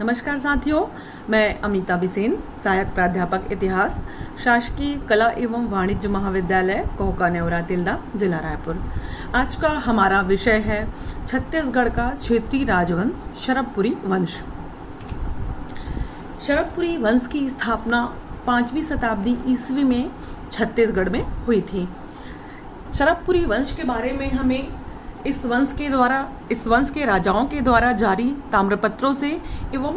नमस्कार साथियों, मैं अमिता बिसेन, सहायक प्राध्यापक इतिहास, शासकीय कला एवं वाणिज्य महाविद्यालय कोहका नेवरा तिल्दा, जिला रायपुर। आज का हमारा विषय है छत्तीसगढ़ का क्षेत्रीय राजवंश शरभपुरी वंश। शरभपुरी वंश की स्थापना 5वीं शताब्दी ईस्वी में छत्तीसगढ़ में हुई थी। शरभपुरी वंश के बारे में हमें इस वंश के राजाओं के द्वारा जारी ताम्रपत्रों से एवं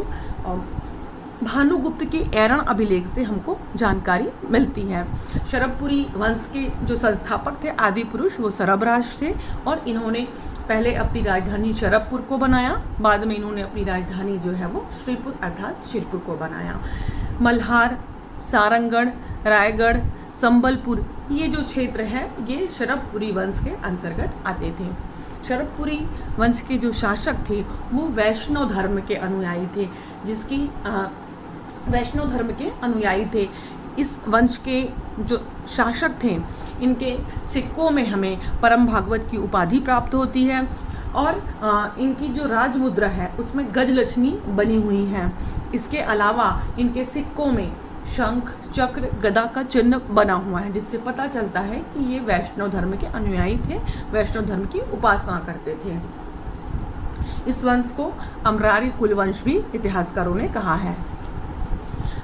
भानुगुप्त के ऐरण अभिलेख से हमको जानकारी मिलती है। शरभपुरी वंश के जो संस्थापक थे, आदि पुरुष, वो शरभराज थे और इन्होंने पहले अपनी राजधानी शरभपुर को बनाया। बाद में इन्होंने अपनी राजधानी जो है वो श्रीपुर अर्थात शिरपुर को बनाया। मल्हार, सारंगढ़, रायगढ़, संबलपुर, ये जो क्षेत्र है ये शरभपुरी वंश के अंतर्गत आते थे। शरभपुरी वंश के जो शासक थे वो वैष्णव धर्म के अनुयायी थे, वैष्णव धर्म के अनुयायी थे। इस वंश के जो शासक थे, इनके सिक्कों में हमें परम भागवत की उपाधि प्राप्त होती है और इनकी जो राजमुद्रा है उसमें गजलक्ष्मी बनी हुई है। इसके अलावा इनके सिक्कों में शंख, चक्र, गदा का चिन्ह बना हुआ है, जिससे पता चलता है कि ये वैष्णव धर्म के अनुयायी थे, वैष्णव धर्म की उपासना करते थे। इस वंश को अमरारी कुलवंश भी इतिहासकारों ने कहा है।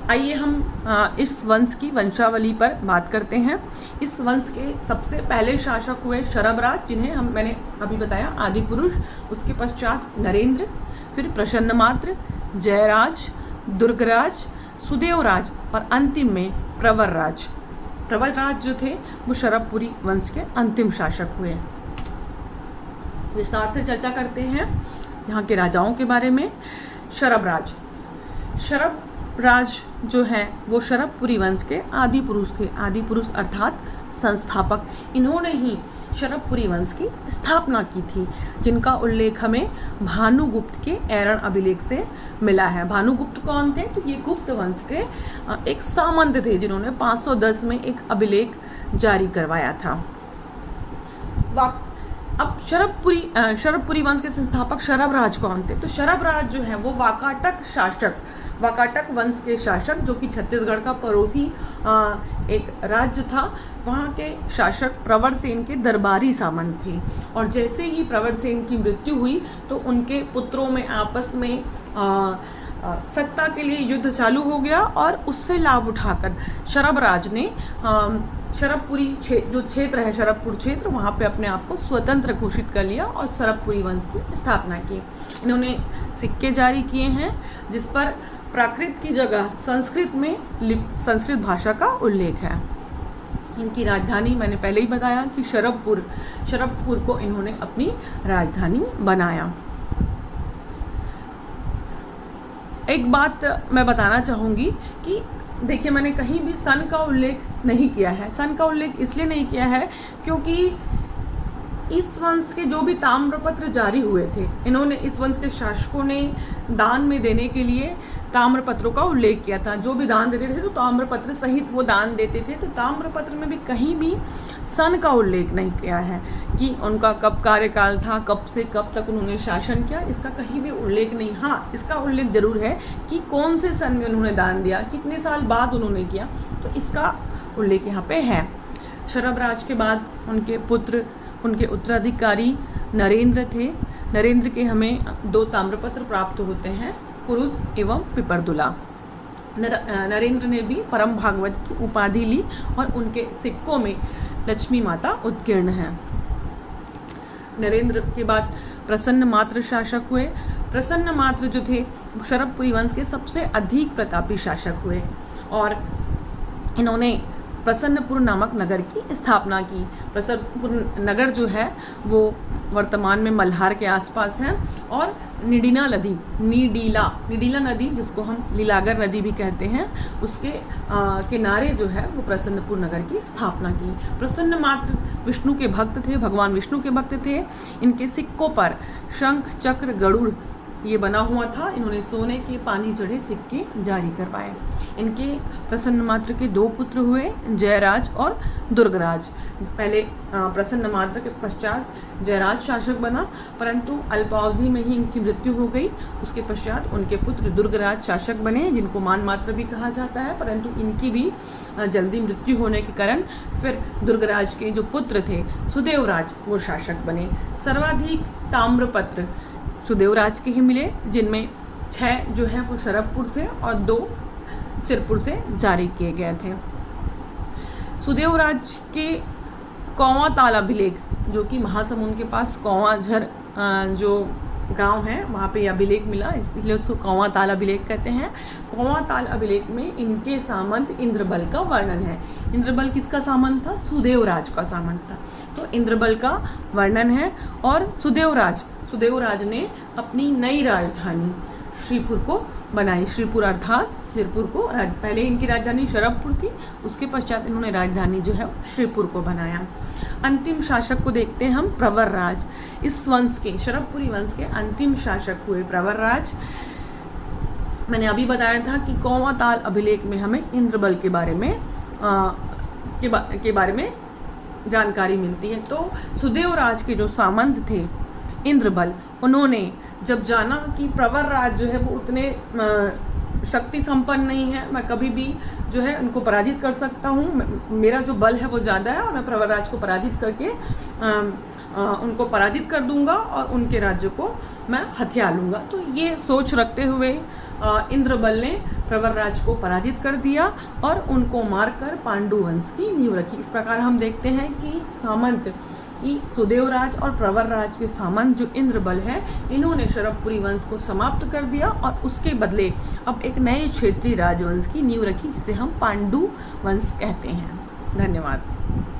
आइए हम इस वंश की वंशावली पर बात करते हैं। इस वंश के सबसे पहले शासक हुए शरभराज, जिन्हें मैंने अभी बताया आदि पुरुष। उसके पश्चात नरेंद्र, फिर प्रसन्नमात्र, जयराज, दुर्गराज, सुदेवराज और अंतिम में प्रवरराज। प्रवरराज जो थे वो शरभपुरी वंश के अंतिम शासक हुए। विस्तार से चर्चा करते हैं यहाँ के राजाओं के बारे में। शरभराज जो है वो शरभपुरी वंश के आदि पुरुष थे। आदि पुरुष अर्थात संस्थापक। इन्होंने ही शरभपुरी वंश की स्थापना की थी, जिनका उल्लेख हमें भानुगुप्त के ऐरण अभिलेख से मिला है। भानुगुप्त कौन थे? तो ये गुप्त वंश के एक सामंत थे, जिन्होंने 510 में एक अभिलेख जारी करवाया था। अब शरभपुरी वंश के संस्थापक शरभराज कौन थे? तो शरभराज जो है वो वाकाटक वंश के शासक, जो कि छत्तीसगढ़ का पड़ोसी एक राज्य था, वहाँ के शासक प्रवरसेन के दरबारी सामंत थे। और जैसे ही प्रवरसेन की मृत्यु हुई तो उनके पुत्रों में आपस में सत्ता के लिए युद्ध चालू हो गया और उससे लाभ उठाकर शरभराज ने शरभपुरी जो क्षेत्र है, शरभपुर क्षेत्र, वहाँ पे अपने आप को स्वतंत्र घोषित कर लिया और शरभपुरी वंश की स्थापना की। इन्होंने सिक्के जारी किए हैं जिस पर प्राकृत की जगह संस्कृत भाषा का उल्लेख है। इनकी राजधानी मैंने पहले ही बताया कि शरभपुर को इन्होंने अपनी राजधानी बनाया। एक बात मैं बताना चाहूँगी कि देखिए, मैंने कहीं भी सन का उल्लेख नहीं किया है। सन का उल्लेख इसलिए नहीं किया है क्योंकि इस वंश के जो भी ताम्रपत्र जारी हुए थे, इन्होंने इस वंश के शासकों ने दान में देने के लिए ताम्रपत्रों का उल्लेख किया था। जो भी दान देते थे तो ताम्रपत्र सहित वो दान देते थे। तो ताम्रपत्र में भी कहीं भी सन का उल्लेख नहीं किया है कि उनका कब कार्यकाल था, कब से कब तक उन्होंने शासन किया, इसका कहीं भी उल्लेख नहीं। हाँ, इसका उल्लेख जरूर है कि कौन से सन में उन्होंने दान दिया, कितने साल बाद उन्होंने किया, तो इसका उल्लेख यहाँ पे है। शरभराज के बाद उनके पुत्र, उनके उत्तराधिकारी नरेंद्र थे। नरेंद्र के हमें 2 ताम्रपत्र प्राप्त होते हैं, कुरुद एवं पिपरदुला। नरेंद्र ने भी परम भागवत की उपाधि ली और उनके सिक्कों में लक्ष्मी माता उत्कीर्ण है। नरेंद्र के बाद प्रसन्नमात्र शासक हुए। प्रसन्नमात्र जो थे शरभपुरी वंश के सबसे अधिक प्रतापी शासक हुए और इन्होंने प्रसन्नपुर नामक नगर की स्थापना की। प्रसन्नपुर नगर जो है वो वर्तमान में मल्हार के आसपास है और निडीला नदी, जिसको हम लीलागर नदी भी कहते हैं, उसके किनारे जो है वो प्रसन्नपुर नगर की स्थापना की। प्रसन्नमात्र विष्णु के भक्त थे, भगवान विष्णु के भक्त थे। इनके सिक्कों पर शंख, चक्र, गरुड़ ये बना हुआ था। इन्होंने सोने के पानी चढ़े सिक्के जारी करवाए। इनके प्रसन्नमात्र के 2 पुत्र हुए, जयराज और दुर्गराज। पहले प्रसन्नमात्र के पश्चात जयराज शासक बना, परंतु अल्पावधि में ही इनकी मृत्यु हो गई। उसके पश्चात उनके पुत्र दुर्गराज शासक बने, जिनको मानमात्र भी कहा जाता है, परंतु इनकी भी जल्दी मृत्यु होने के कारण फिर दुर्गराज के जो पुत्र थे सुदेवराज, वो शासक बने। सर्वाधिक ताम्रपत्र सुदेवराज के ही मिले, जिनमें 6 जो है वो शरभपुर से और 2 सिरपुर से जारी किए गए थे। सुदेवराज के कौवाताल अभिलेख, जो कि महासमुंद के पास कौवाझर जो गांव है, वहाँ पे यह अभिलेख मिला, इसलिए उसको कौवाताल अभिलेख कहते हैं। कौवाताल अभिलेख में इनके सामंत इंद्रबल का वर्णन है। इंद्रबल किसका सामंत था? सुदेवराज का सामंत था। तो इंद्रबल का वर्णन है। और सुदेवराज ने अपनी नई राजधानी श्रीपुर को बनाई। श्रीपुर अर्थात सिरपुर को, पहले इनकी राजधानी शरभपुर थी, उसके पश्चात इन्होंने राजधानी जो है श्रीपुर को बनाया। अंतिम शासक को देखते हैं हम, प्रवरराज। इस वंश के, शरभपुरी वंश के अंतिम शासक हुए प्रवरराज। मैंने अभी बताया था कि कौवाताल अभिलेख में हमें इंद्रबल के बारे में जानकारी मिलती है। तो सुदेवराज के जो सामंत थे इंद्रबल, उन्होंने जब जाना कि प्रवरराज जो है वो उतने शक्ति संपन्न नहीं है, मैं कभी भी जो है उनको पराजित कर सकता हूँ, मेरा जो बल है वो ज़्यादा है और मैं प्रवरराज को पराजित करके उनको पराजित कर दूंगा और उनके राज्य को मैं हथिया लूँगा। तो ये सोच रखते हुए इंद्रबल ने प्रवरराज को पराजित कर दिया और उनको मारकर पांडु वंश की नींव रखी। इस प्रकार हम देखते हैं कि सामंत कि सुदेवराज और प्रवरराज के सामंत जो इंद्रबल है, इन्होंने शरभपुरी वंश को समाप्त कर दिया और उसके बदले अब एक नए क्षेत्रीय राजवंश की नींव रखी, जिसे हम पांडु वंश कहते हैं। धन्यवाद।